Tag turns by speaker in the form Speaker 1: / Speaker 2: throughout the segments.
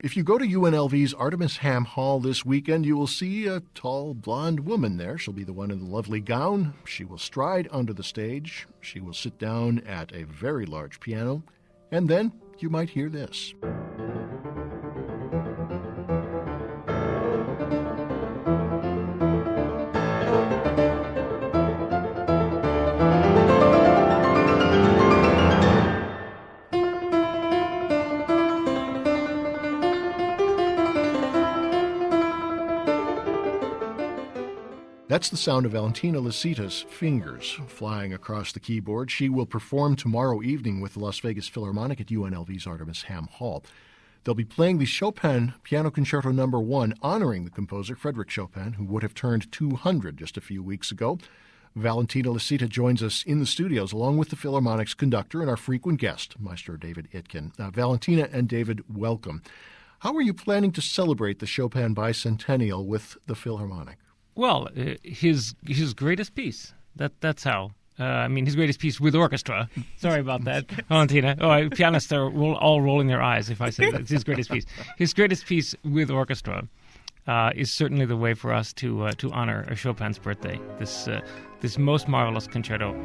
Speaker 1: If you go to UNLV's Artemis Ham Hall this weekend, you will see a tall, blonde woman there. She'll be the one in the lovely gown. She will stride onto the stage. She will sit down at a very large piano. And then you might hear this. That's the sound of Valentina Lisitsa's fingers flying across the keyboard. She will perform tomorrow evening with the Las Vegas Philharmonic at UNLV's Artemis Ham Hall. They'll be playing the Chopin Piano Concerto No. 1, honoring the composer Frédéric Chopin, who would have turned 200 just a few weeks ago. Valentina Lisitsa joins us in the studios, along with the Philharmonic's conductor and our frequent guest, Maestro David Itkin. Valentina and David, welcome. How are you planning to celebrate the Chopin bicentennial with the Philharmonic?
Speaker 2: Well, his greatest piece. That's how. His greatest piece with orchestra. Sorry about that, Valentina. Pianists are all rolling their eyes if I say that. It's his greatest piece. His greatest piece with orchestra is certainly the way for us to honor Chopin's birthday. This most marvelous concerto.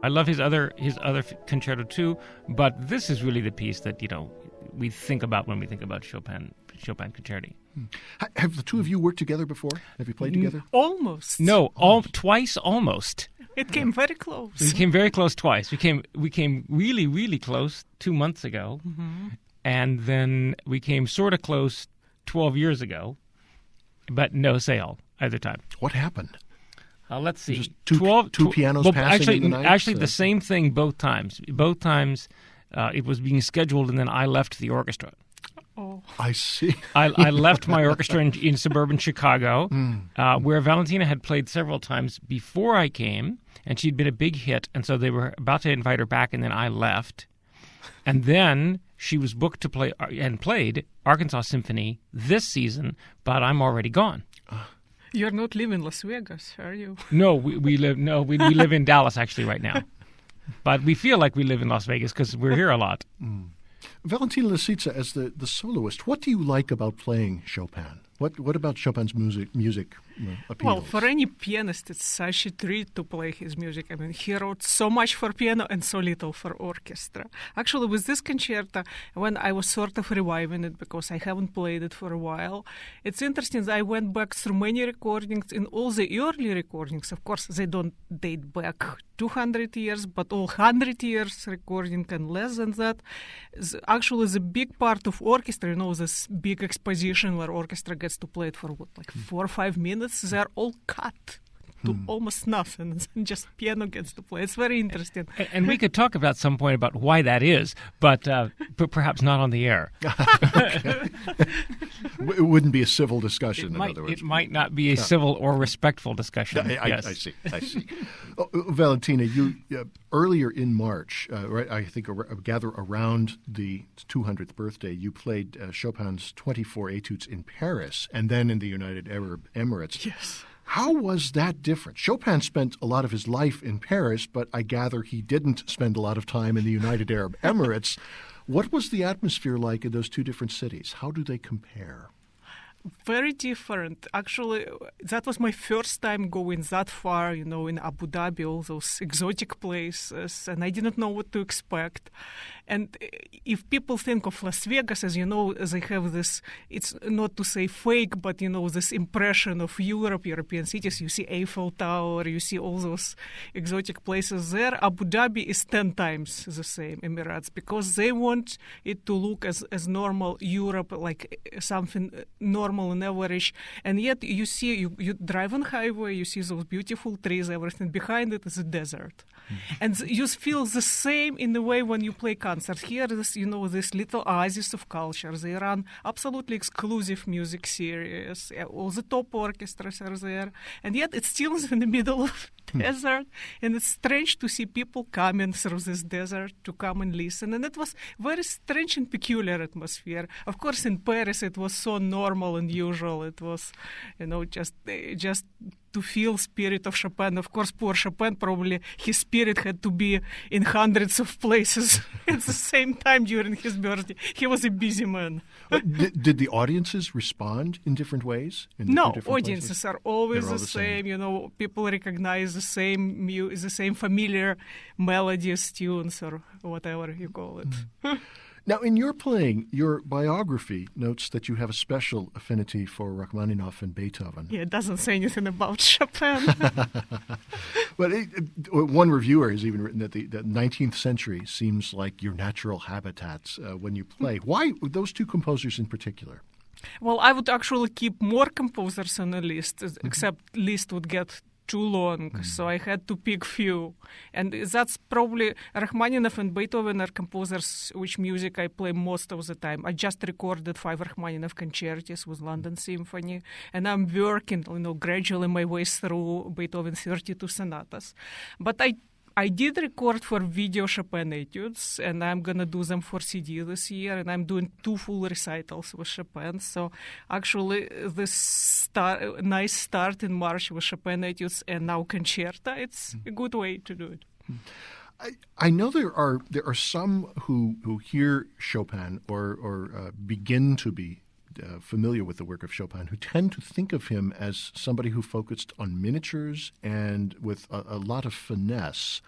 Speaker 2: I love his other concerto too, but this is really the piece that we think about when we think about Chopin concerti.
Speaker 1: Have the two of you worked together before? Have you played together?
Speaker 3: Almost.
Speaker 2: No, twice almost.
Speaker 3: It came very close.
Speaker 2: We came very close twice. We came really, really close 2 months ago, and then we came sort of close 12 years ago, but no sale either time.
Speaker 1: What happened?
Speaker 2: Let's see.
Speaker 1: Just two pianos passing in the night?
Speaker 2: Actually, the same thing both times. Both times it was being scheduled, and then I left the orchestra.
Speaker 3: Oh,
Speaker 1: I see.
Speaker 2: I left my orchestra in suburban Chicago, where Valentina had played several times before I came, and she'd been a big hit, and so they were about to invite her back, and then I left. And then she was booked to play and played Arkansas Symphony this season, but I'm already gone.
Speaker 3: You're not living in Las Vegas, are you?
Speaker 2: No, we live in Dallas actually right now, but we feel like we live in Las Vegas because we're here a lot.
Speaker 1: Valentina Lisitsa, as the soloist, what do you like about playing Chopin? What about Chopin's music appeals?
Speaker 3: Well, for any pianist, it's such a treat to play his music. I mean, he wrote so much for piano and so little for orchestra. Actually, with this concerto, when I was sort of reviving it because I haven't played it for a while, it's interesting that I went back through many recordings. In all the early recordings, of course, they don't date back 200 years, but all 100 years recording and less than that. Actually, the big part of orchestra, this big exposition where orchestra gets to play it for 4 or 5 minutes, they're all cut to almost nothing. Just piano gets to play. It's very interesting.
Speaker 2: And we could talk about some point about why that is, but perhaps not on the air.
Speaker 1: It wouldn't be a civil discussion, in other words.
Speaker 2: It might not be a civil or respectful discussion.
Speaker 1: I see. Valentina, you earlier in March, I think gather around the 200th birthday, you played Chopin's 24 Etudes in Paris and then in the United Arab Emirates.
Speaker 3: Yes.
Speaker 1: How was that different? Chopin spent a lot of his life in Paris, but I gather he didn't spend a lot of time in the United Arab Emirates. What was the atmosphere like in those two different cities? How do they compare?
Speaker 3: Very different. Actually, that was my first time going that far, in Abu Dhabi, all those exotic places, and I didn't know what to expect. And if people think of Las Vegas, as you know, they have this, it's not to say fake, but, this impression of Europe, European cities. You see Eiffel Tower, you see all those exotic places there. Abu Dhabi is 10 times the same, Emirates, because they want it to look as normal Europe, like something normal normal and average. And yet you see, you drive on highway, you see those beautiful trees, everything. Behind it is a desert. And you feel the same in the way when you play concerts. Here, this little oasis of culture. They run absolutely exclusive music series. All the top orchestras are there. And yet it's still in the middle of desert. And it's strange to see people coming through this desert to come and listen. And it was very strange and peculiar atmosphere. Of course, in Paris, it was so normal and usual. It was, just to feel spirit of Chopin. Of course, poor Chopin, probably his spirit had to be in hundreds of places at the same time during his birthday. He was a busy man.
Speaker 1: Did the audiences respond in different ways?
Speaker 3: No, audiences are always the same. People recognize the same familiar melodies, tunes, or whatever you call it.
Speaker 1: Now, in your playing, your biography notes that you have a special affinity for Rachmaninoff and Beethoven.
Speaker 3: Yeah, it doesn't say anything about Chopin.
Speaker 1: But one reviewer has even written that the 19th century seems like your natural habitats when you play. Why those two composers in particular?
Speaker 3: Well, I would actually keep more composers on the list, except list would get too long, so I had to pick few. And that's probably Rachmaninoff and Beethoven are composers which music I play most of the time. I just recorded 5 Rachmaninoff concertos with London Symphony, and I'm working, gradually my way through Beethoven 32 sonatas. But I did record for video Chopin etudes, and I'm going to do them for CD this year, and I'm doing 2 full recitals with Chopin. So actually, this nice start in March with Chopin etudes and now concerta, it's a good way to do it.
Speaker 1: I know there are some who hear Chopin or begin to be familiar with the work of Chopin, who tend to think of him as somebody who focused on miniatures and with a lot of finesse.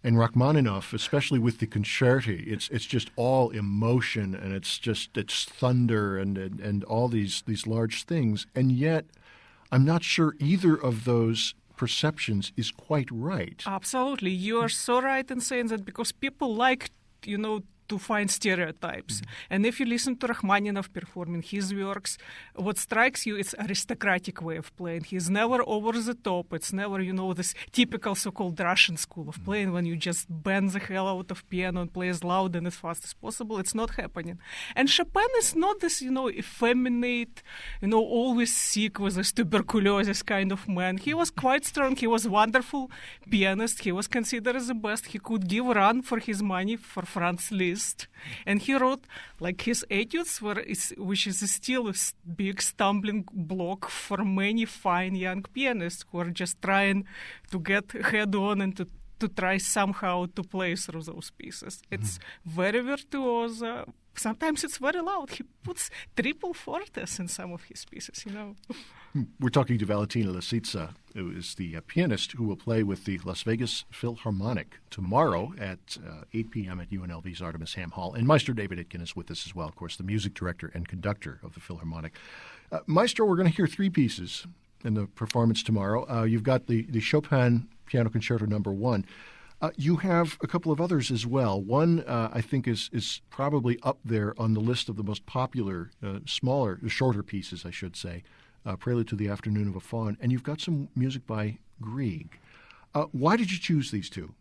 Speaker 1: And Rachmaninoff, especially with the concerti, it's just all emotion, and it's thunder and all these large things. And yet, I'm not sure either of those perceptions is quite right.
Speaker 3: Absolutely, you are so right in saying that, because people like to find stereotypes. And if you listen to Rachmaninoff performing his works, what strikes you is aristocratic way of playing. He's never over the top. It's never, this typical so-called Russian school of playing when you just bend the hell out of piano and play as loud and as fast as possible. It's not happening. And Chopin is not this, effeminate, always sick with this tuberculosis kind of man. He was quite strong. He was a wonderful pianist. He was considered as the best. He could give a run for his money for Franz Liszt. And he wrote his etudes, which is still a big stumbling block for many fine young pianists who are just trying to get head on and to try somehow to play through those pieces. It's very virtuoso. Sometimes it's very loud. He puts triple fortes in some of his pieces,
Speaker 1: We're talking to Valentina Lisitsa, who is the pianist who will play with the Las Vegas Philharmonic tomorrow at 8 p.m. at UNLV's Artemis Ham Hall. And Maestro David Itkin is with us as well, of course, the music director and conductor of the Philharmonic. Maestro, we're going to hear 3 pieces in the performance tomorrow. You've got the Chopin Piano Concerto No. 1. You have a couple of others as well. One, I think, is probably up there on the list of the most popular, shorter pieces, I should say, Prelude to the Afternoon of a Faun. And you've got some music by Grieg. Why did you choose these 2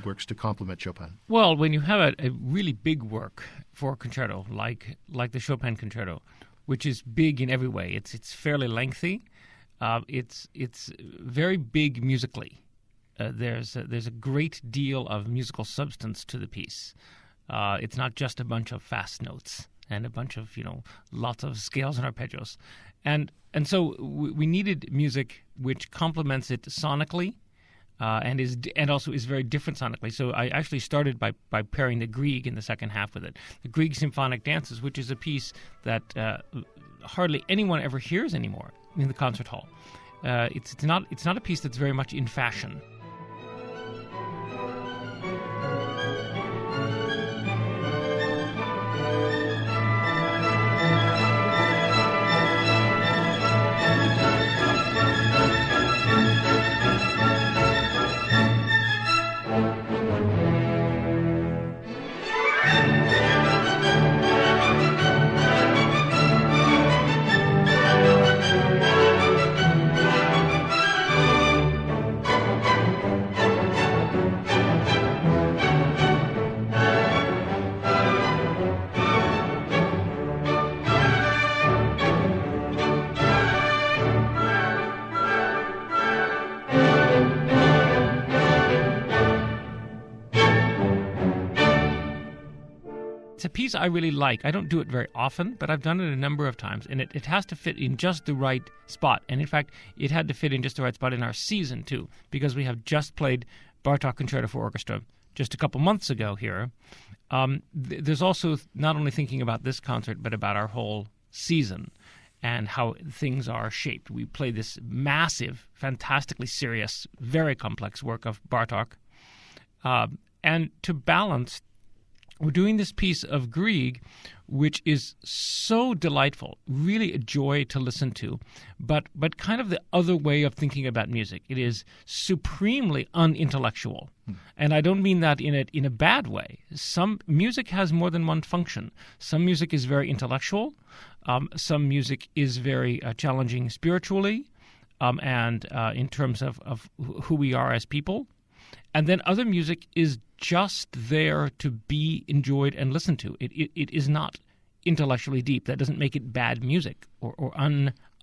Speaker 1: works to complement Chopin?
Speaker 2: Well, when you have a really big work for a concerto, like the Chopin Concerto, which is big in every way, it's fairly lengthy. It's very big musically. There's a great deal of musical substance to the piece. It's not just a bunch of fast notes and a bunch of lots of scales and arpeggios, and so we needed music which complements it sonically, and also is very different sonically. So I actually started by pairing the Grieg in the second half with it. The Grieg Symphonic Dances, which is a piece that hardly anyone ever hears anymore in the concert hall. It's not a piece that's very much in fashion. it's a piece I really like. I don't do it very often, but I've done it a number of times, and it has to fit in just the right spot. And in fact, it had to fit in just the right spot in our season, too, because we have just played Bartók Concerto for Orchestra just a couple months ago here. There's also not only thinking about this concert, but about our whole season and how things are shaped. We play this massive, fantastically serious, very complex work of Bartók. And to balance, we're doing this piece of Grieg, which is so delightful, really a joy to listen to, but kind of the other way of thinking about music. It is supremely unintellectual. And I don't mean that in a bad way. Some music has more than one function. Some music is very intellectual. Some music is very challenging spiritually and in terms of who we are as people. And then other music is just there to be enjoyed and listened to. It is not intellectually deep. That doesn't make it bad music or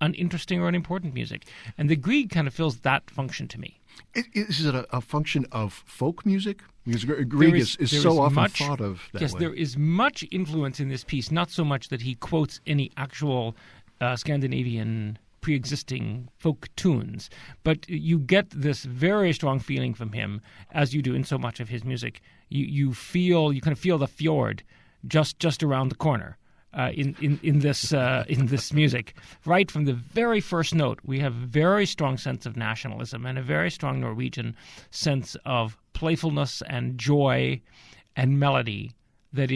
Speaker 2: uninteresting or unimportant music. And the Grieg kind of fills that function to me.
Speaker 1: Is it a function of folk music? Because Grieg is so often thought of that way.
Speaker 2: Yes, there is much influence in this piece, not so much that he quotes any actual Scandinavian pre-existing folk tunes, but you get this very strong feeling from him, as you do in so much of his music. You kind of feel the fjord just around the corner in this music. Right from the very first note, we have a very strong sense of nationalism and a very strong Norwegian sense of playfulness and joy and melody that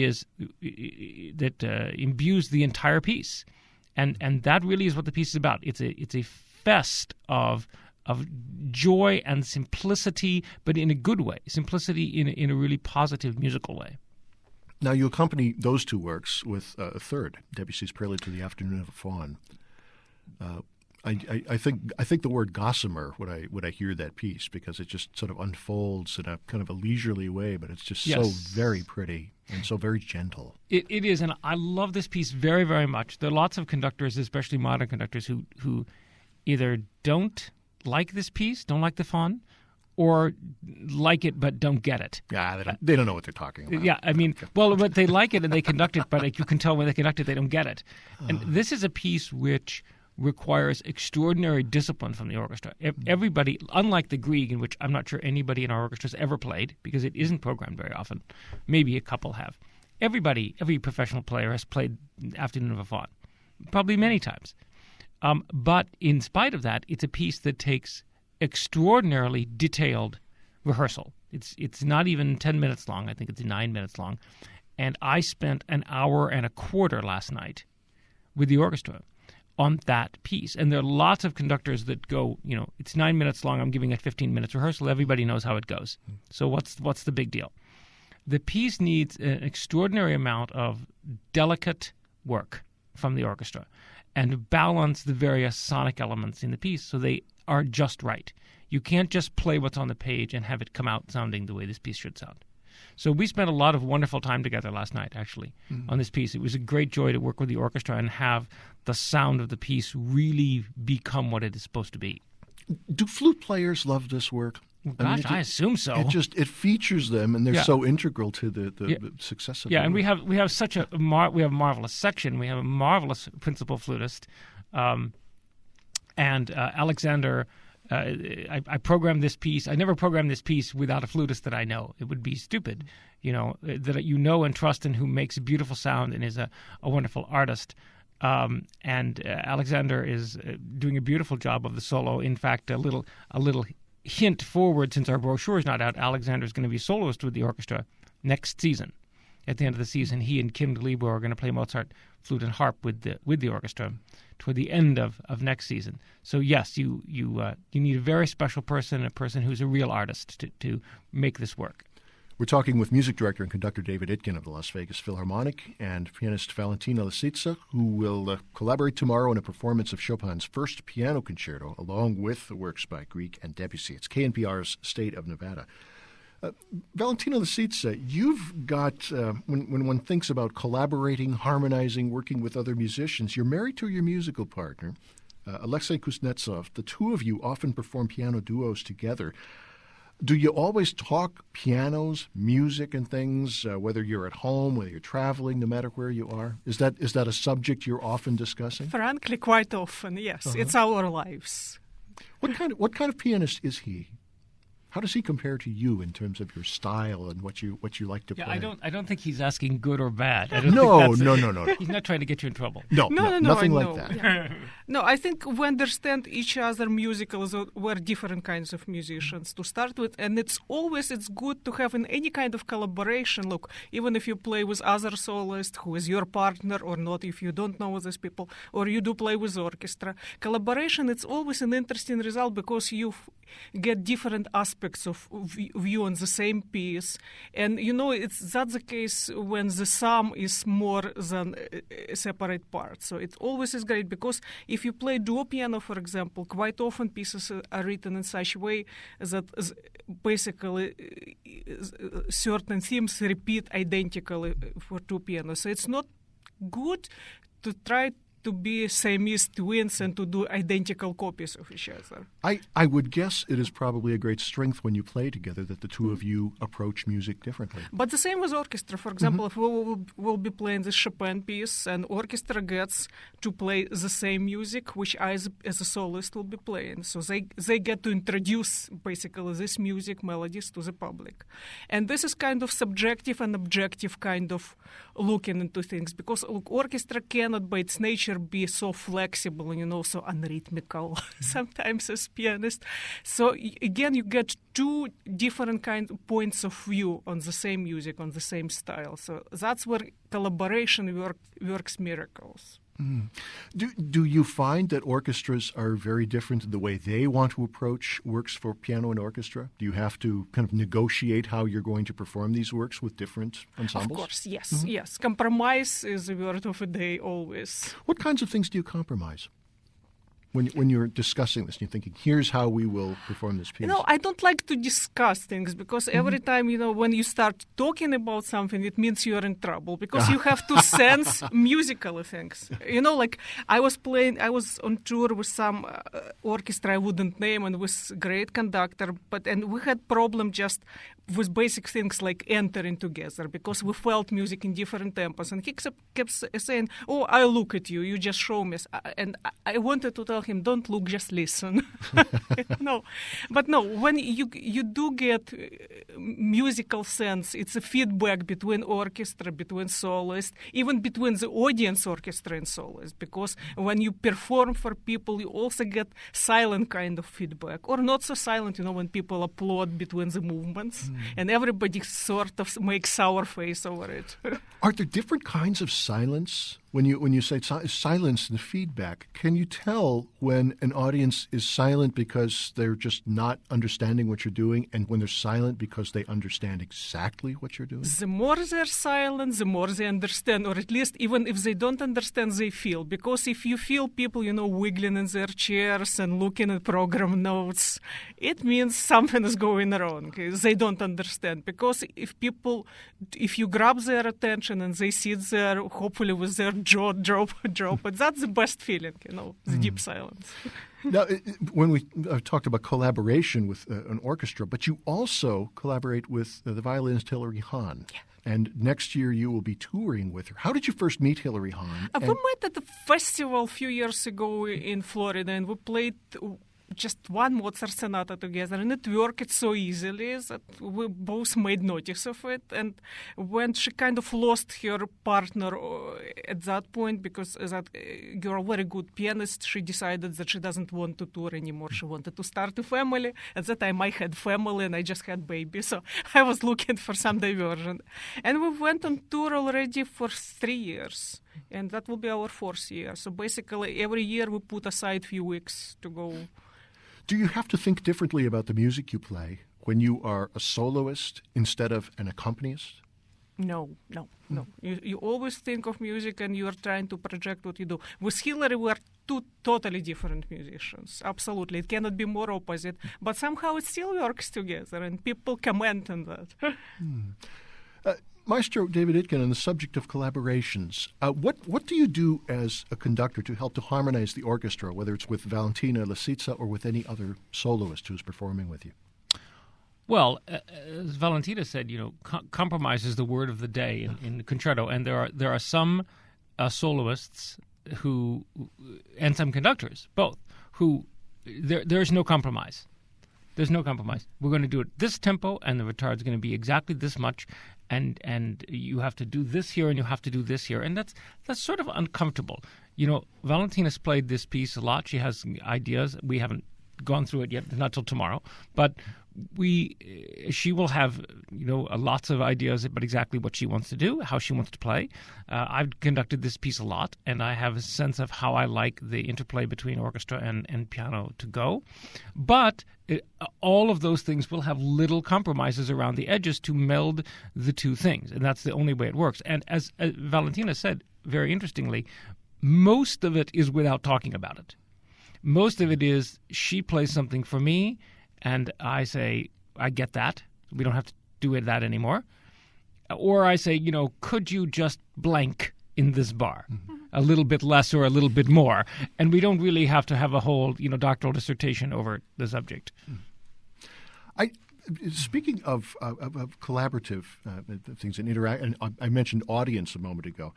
Speaker 2: imbues the entire piece. And that really is what the piece is about. It's a fest of joy and simplicity, but in a good way. Simplicity in a really positive musical way.
Speaker 1: Now you accompany those two works with a third, Debussy's Prelude to the Afternoon of a Faun. I think the word gossamer when I hear that piece, because it just sort of unfolds in a kind of a leisurely way, but it's just so very pretty and so very gentle.
Speaker 2: It is, and I love this piece very, very much. There are lots of conductors, especially modern conductors, who either don't like this piece, don't like the Faun, or like it but don't get it.
Speaker 1: Yeah, they don't know what they're talking about.
Speaker 2: Yeah, I mean, well, but they like it and they conduct it, but you can tell when they conduct it they don't get it. And this is a piece which requires extraordinary discipline from the orchestra. Everybody, unlike the Grieg, in which I'm not sure anybody in our orchestra has ever played, because it isn't programmed very often, maybe a couple have. Every professional player has played Afternoon of a Faun, probably many times. But in spite of that, it's a piece that takes extraordinarily detailed rehearsal. It's not even 10 minutes long. I think it's 9 minutes long. And I spent an hour and a quarter last night with the orchestra on that piece. And there are lots of conductors that go, it's 9 minutes long, I'm giving it 15 minutes rehearsal. Everybody knows how it goes. So what's the big deal? The piece needs an extraordinary amount of delicate work from the orchestra and balance the various sonic elements in the piece so they are just right. You can't just play what's on the page and have it come out sounding the way this piece should sound. So we spent a lot of wonderful time together last night, actually, on this piece. It was a great joy to work with the orchestra and have the sound of the piece really become what it is supposed to be.
Speaker 1: Do flute players love this work?
Speaker 2: Gosh, I assume so.
Speaker 1: It features them, and they're so integral to the success of the work.
Speaker 2: And we have such a marvelous section. We have a marvelous principal flutist, and Alexander. I programmed this piece. I never programmed this piece without a flutist that I know. It would be stupid, that and trust and who makes a beautiful sound and is a wonderful artist. And Alexander is doing a beautiful job of the solo. In fact, a little hint forward, since our brochure is not out, Alexander is going to be soloist with the orchestra next season. At the end of the season, he and Kim DeLiebo are going to play Mozart flute and harp with the orchestra toward the end of next season. So yes, you need a very special person, a person who's a real artist to make this work.
Speaker 1: We're talking with music director and conductor David Itkin of the Las Vegas Philharmonic and pianist Valentina Lisitsa, who will collaborate tomorrow in a performance of Chopin's first piano concerto, along with the works by Grieg and Debussy. It's KNPR's State of Nevada. Valentina Lisitsa, you've got, when one thinks about collaborating, harmonizing, working with other musicians, you're married to your musical partner, Alexei Kuznetsov. The two of you often perform piano duos together. Do you always talk pianos, music, and things, whether you're at home, whether you're traveling, no matter where you are? Is that a subject you're often discussing?
Speaker 3: Frankly, quite often, yes. It's our lives.
Speaker 1: What kind of pianist is he? How does he compare to you in terms of your style and what you like to play?
Speaker 2: I don't think he's asking good or bad.
Speaker 1: No.
Speaker 2: He's not trying to get you in trouble.
Speaker 1: No, nothing like
Speaker 3: know.
Speaker 1: that.
Speaker 3: Yeah. No, I think we understand each other musicals. We're different kinds of musicians to start with, and it's good to have in any kind of collaboration. Look, even if you play with other soloists who is your partner or not, if you don't know these people, or you do play with orchestra, collaboration, it's always an interesting result because you get different aspects of view on the same piece. And, that's the case when the sum is more than separate parts. So it always is great because if you play duo piano, for example, quite often pieces are written in such a way that basically certain themes repeat identically for two pianos. So it's not good to try to be Siamese twins and to do identical copies of each other.
Speaker 1: I would guess it is probably a great strength when you play together that the two of you approach music differently.
Speaker 3: But the same with orchestra. For example, if we'll be playing the Chopin piece and orchestra gets to play the same music, which I as a soloist will be playing. So they get to introduce basically this music melodies to the public. And this is kind of subjective and objective kind of looking into things because orchestra cannot by its nature be so flexible and so unrhythmical sometimes as pianist. So again, you get two different kind of points of view on the same music, on the same style. So that's where collaboration works miracles.
Speaker 1: Mm. Do you find that orchestras are very different in the way they want to approach works for piano and orchestra? Do you have to kind of negotiate how you're going to perform these works with different ensembles?
Speaker 3: Of course, yes, yes. Compromise is the word of the day always.
Speaker 1: What kinds of things do you compromise? When you're discussing this and you're thinking, here's how we will perform this piece?
Speaker 3: I don't like to discuss things because every time, when you start talking about something, it means you're in trouble because you have to sense musical things. Like I was on tour with some orchestra I wouldn't name and with great conductor, and we had problem just with basic things like entering together because we felt music in different tempos. And he kept saying, oh, I look at you, you just show me. And I wanted to tell him, don't look, just listen. No, when you do get musical sense, it's a feedback between orchestra, between soloists, even between the audience orchestra and soloists, because when you perform for people, you also get silent kind of feedback, or not so silent, when people applaud between the movements, and everybody sort of makes sour face over it.
Speaker 1: Are there different kinds of silence? When you say silence and feedback, can you tell when an audience is silent because they're just not understanding what you're doing, and when they're silent because they understand exactly what you're doing?
Speaker 3: The more they're silent, the more they understand, or at least even if they don't understand, they feel. Because if you feel people, wiggling in their chairs and looking at program notes, it means something is going wrong. They don't understand. Because if you grab their attention and they sit there, hopefully with their jaw drop, but that's the best feeling, the deep silence.
Speaker 1: Now, when we talked about collaboration with an orchestra, but you also collaborate with the violinist Hilary Hahn.
Speaker 3: Yeah.
Speaker 1: And next year you will be touring with her. How did you first meet Hilary Hahn?
Speaker 3: We met at a festival a few years ago in Florida, and we played just one Mozart sonata together, and it worked so easily that we both made notice of it. And when she kind of lost her partner at that point, because that you're a very good pianist, she decided that she doesn't want to tour anymore. She wanted to start a family. At that time, I had family and I just had baby, so I was looking for some diversion. And we went on tour already for 3 years, and that will be our 4th year. So basically, every year we put aside a few weeks to go.
Speaker 1: Do you have to think differently about the music you play when you are a soloist instead of an accompanist?
Speaker 3: No. You always think of music and you are trying to project what you do. With Hilary, we are two totally different musicians. Absolutely. It cannot be more opposite. But somehow it still works together, and people comment on that.
Speaker 1: Maestro David Itkin, on the subject of collaborations, what do you do as a conductor to help to harmonize the orchestra, whether it's with Valentina Lisitsa or with any other soloist who's performing with you?
Speaker 2: Well, as Valentina said, compromise is the word of the day in the concerto, and there are some soloists who, and some conductors, both, who there's no compromise. There's no compromise. We're going to do it this tempo, and the retard is going to be exactly this much, and you have to do this here, and you have to do this here, and that's sort of uncomfortable. Valentina's played this piece a lot. She has ideas. We haven't gone through it yet, not till tomorrow, but she will have lots of ideas about exactly what she wants to do, how she wants to play. I've conducted this piece a lot, and I have a sense of how I like the interplay between orchestra and piano to go. But all of those things will have little compromises around the edges to meld the two things, and that's the only way it works. And as Valentina said, very interestingly, most of it is without talking about it. Most of it is she plays something for me, and I say, I get that. We don't have to do that anymore. Or I say, could you just blank in this bar? Mm-hmm. A little bit less or a little bit more. And we don't really have to have a whole, doctoral dissertation over the subject.
Speaker 1: Speaking of collaborative things and interact, and I mentioned audience a moment ago.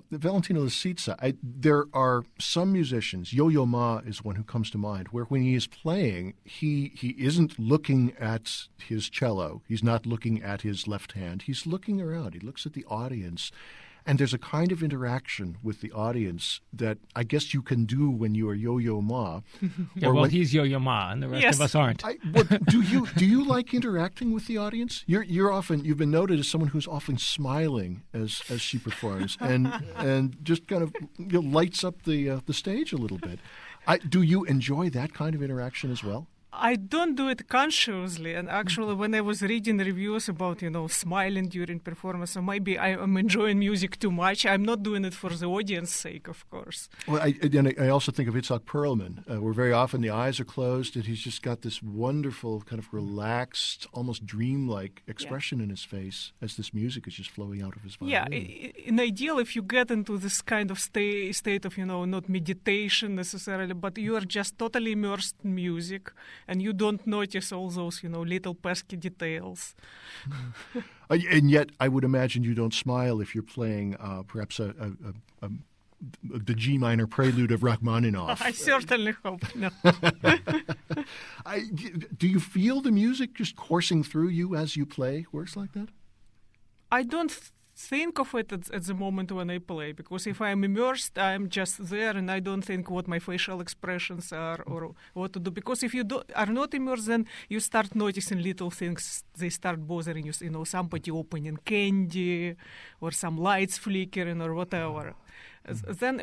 Speaker 1: Valentina Lisitsa, there are some musicians, Yo-Yo Ma is one who comes to mind, where when he is playing, he isn't looking at his cello. He's not looking at his left hand. He's looking around. He looks at the audience. And there's a kind of interaction with the audience that I guess you can do when you are Yo-Yo Ma.
Speaker 2: He's Yo-Yo Ma, and the rest of us aren't.
Speaker 1: Do you like interacting with the audience? You've been noted as someone who's often smiling as she performs, and just kind of lights up the stage a little bit. Do you enjoy that kind of interaction as well?
Speaker 3: I don't do it consciously, and actually when I was reading reviews about, smiling during performance, so maybe I am enjoying music too much. I'm not doing it for the audience's sake, of course.
Speaker 1: Well, I also think of Itzhak Perlman, where very often the eyes are closed and he's just got this wonderful kind of relaxed, almost dreamlike expression in his face as this music is just flowing out of his violin.
Speaker 3: Yeah, in ideal, if you get into this kind of state of, not meditation necessarily, but you are just totally immersed in music, and you don't notice all those, little pesky details.
Speaker 1: And yet, I would imagine you don't smile if you're playing perhaps the G minor prelude of Rachmaninoff.
Speaker 3: I certainly hope not.
Speaker 1: Do you feel the music just coursing through you as you play works like that?
Speaker 3: I don't think of it at the moment when I play, because if I'm immersed, I'm just there and I don't think what my facial expressions are or what to do. Because if you are not immersed, then you start noticing little things. They start bothering you, somebody opening candy or some lights flickering or whatever. Then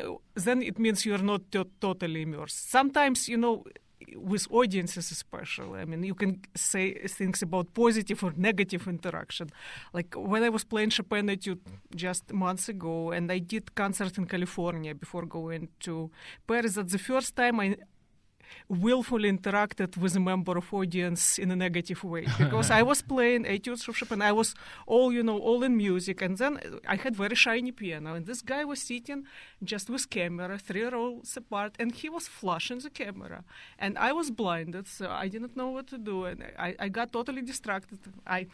Speaker 3: it means you're not totally immersed. Sometimes, with audiences especially, you can say things about positive or negative interaction. Like when I was playing Chopin Etude just months ago, and I did concert in California before going to Paris, that's the first time I willfully interacted with a member of audience in a negative way, because I was playing etudes of Chopin. I was all in music, and then I had very shiny piano, and this guy was sitting just with camera 3 rows apart, and he was flashing the camera, and I was blinded, so I didn't know what to do, and I got totally distracted. I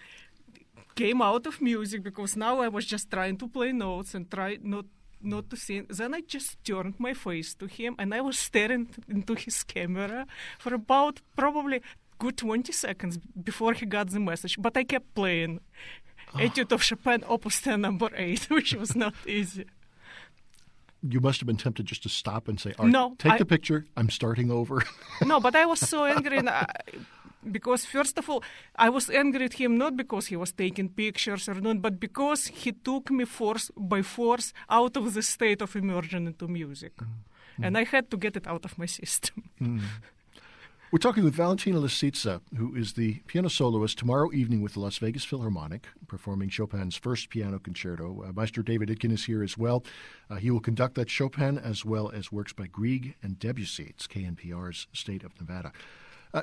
Speaker 3: came out of music because now I was just trying to play notes and try not to sing. Then I just turned my face to him, and I was staring into his camera for about probably good 20 seconds before he got the message. But I kept playing Etude of Chopin, Opus 10, number 8, which was not easy.
Speaker 1: You must have been tempted just to stop and say, take the picture, I'm starting over. No,
Speaker 3: but I was so angry, because first of all, I was angry at him not because he was taking pictures or not, but because he took me by force out of the state of immersion into music. Mm-hmm. And I had to get it out of my system.
Speaker 1: Mm-hmm. We're talking with Valentina Lisitsa, who is the piano soloist tomorrow evening with the Las Vegas Philharmonic, performing Chopin's first piano concerto. Maestro David Itkin is here as well. He will conduct that Chopin as well as works by Grieg and Debussy. It's KNPR's State of Nevada.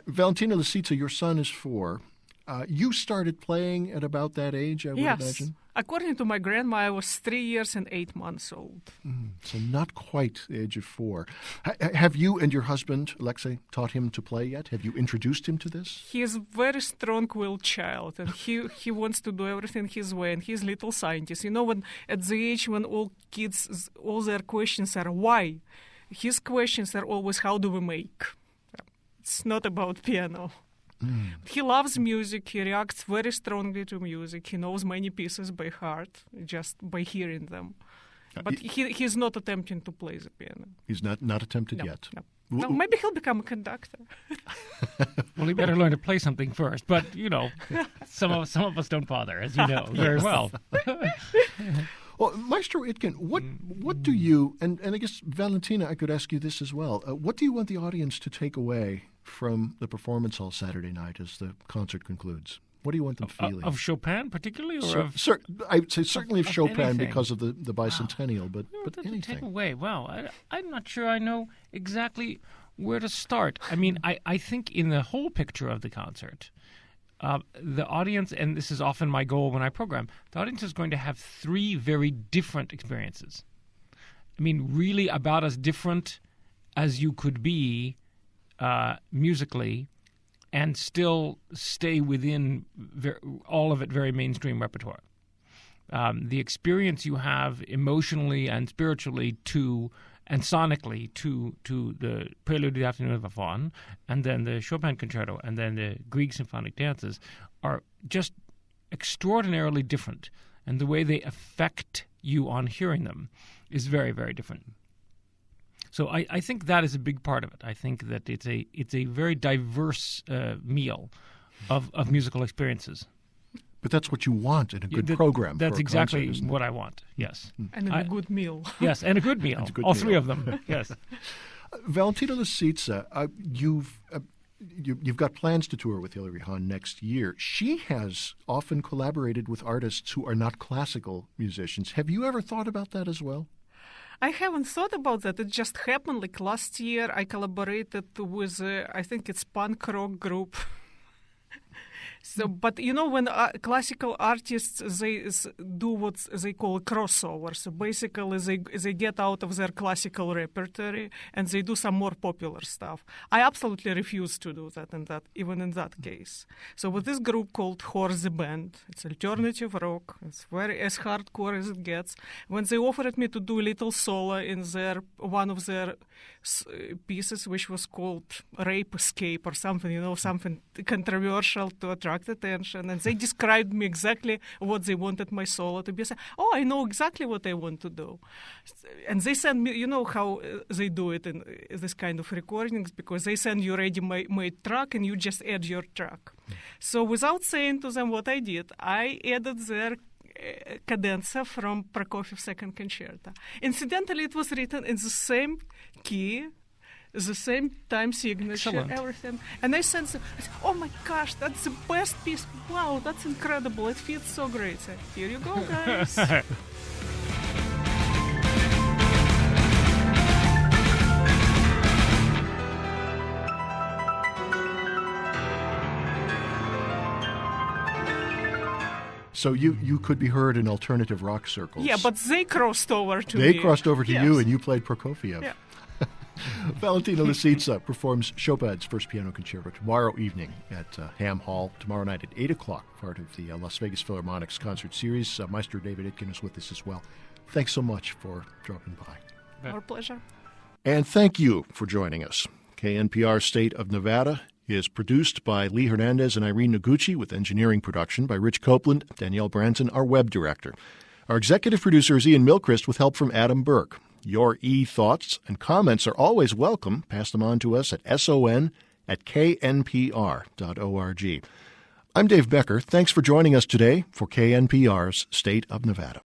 Speaker 1: Valentina Lisitsa, your son is 4. You started playing at about that age, I would imagine?
Speaker 3: According to my grandma, I was 3 years and 8 months old.
Speaker 1: So not quite the age of 4. Have you and your husband, Alexei, taught him to play yet? Have you introduced him to this?
Speaker 3: He is a very strong-willed child, and he wants to do everything his way, and he's a little scientist. You know, when at the age when all kids, all their questions are why, his questions are always how do we make? It's not about piano. He loves music. He reacts very strongly to music. He knows many pieces by heart just by hearing them. But he's not attempting to play the piano.
Speaker 1: He's not attempted yet.
Speaker 3: No, maybe he'll become a conductor.
Speaker 2: Well, he better learn to play something first. But, some of us don't bother, as you know very well.
Speaker 1: Well, Maestro Itkin, what do you, and I guess, Valentina, I could ask you this as well, what do you want the audience to take away from the performance hall Saturday night as the concert concludes? What do you want them feeling?
Speaker 2: Of Chopin particularly? Or
Speaker 1: I would say certainly of Chopin
Speaker 2: anything.
Speaker 1: Because of the bicentennial, but anything.
Speaker 2: To take away, I'm not sure I know exactly where to start. I mean, I think in the whole picture of the concert, the audience, and this is often my goal when I program, the audience is going to have 3 very different experiences. I mean, really about as different as you could be musically and still stay within all of it very mainstream repertoire. The experience you have emotionally and spiritually and sonically to the Prelude to the Afternoon of a Faun, and then the Chopin Concerto, and then the Grieg symphonic dances are just extraordinarily different, and the way they affect you on hearing them is very, very different. So I think that is a big part of it. I think that it's a very diverse meal of musical experiences.
Speaker 1: But that's what you want in a good program.
Speaker 2: That's
Speaker 1: for a
Speaker 2: exactly
Speaker 1: concert,
Speaker 2: what I want, yes.
Speaker 3: And a good meal.
Speaker 2: Yes, and a good meal. All 3 of them, yes.
Speaker 1: Valentina Lisitsa, you've got plans to tour with Hilary Hahn next year. She has often collaborated with artists who are not classical musicians. Have you ever thought about that as well?
Speaker 3: I haven't thought about that. It just happened. Like last year, I collaborated with, I think it's punk rock group. So, but when classical artists, they do what they call a crossover. So basically, they get out of their classical repertoire and they do some more popular stuff. I absolutely refuse to do that, even in that case. So with this group called Horse the Band, it's alternative rock. It's very as hardcore as it gets. When they offered me to do a little solo in one of their pieces, which was called Rape Escape or something, something controversial to attract attention, and they described me exactly what they wanted my solo to be. I said, I know exactly what I want to do. And they send me, how they do it in this kind of recordings, because they send you ready-made track and you just add your track. So without saying to them what I did, I added their cadenza from Prokofiev's Second Concerto. Incidentally, it was written in the same key, the same time signature, everything. And I said, oh my gosh, that's the best piece. Wow, that's incredible. It fits so great. So, here you go, guys.
Speaker 1: So you could be heard in alternative rock circles.
Speaker 3: Yeah, but they crossed over to me.
Speaker 1: They crossed over to you, and you played Prokofiev.
Speaker 3: Yeah.
Speaker 1: Valentina Lisitsa performs Chopin's First Piano Concerto tomorrow evening at Ham Hall, tomorrow night at 8 o'clock, part of the Las Vegas Philharmonic's concert series. Maestro David Itkin is with us as well. Thanks so much for dropping by.
Speaker 3: Our pleasure.
Speaker 1: And thank you for joining us. KNPR State of Nevada is produced by Lee Hernandez and Irene Noguchi, with engineering production by Rich Copeland, Danielle Branson, our web director. Our executive producer is Ian Milchrist, with help from Adam Burke. Your thoughts and comments are always welcome. Pass them on to us at son@knpr.org. I'm Dave Becker. Thanks for joining us today for KNPR's State of Nevada.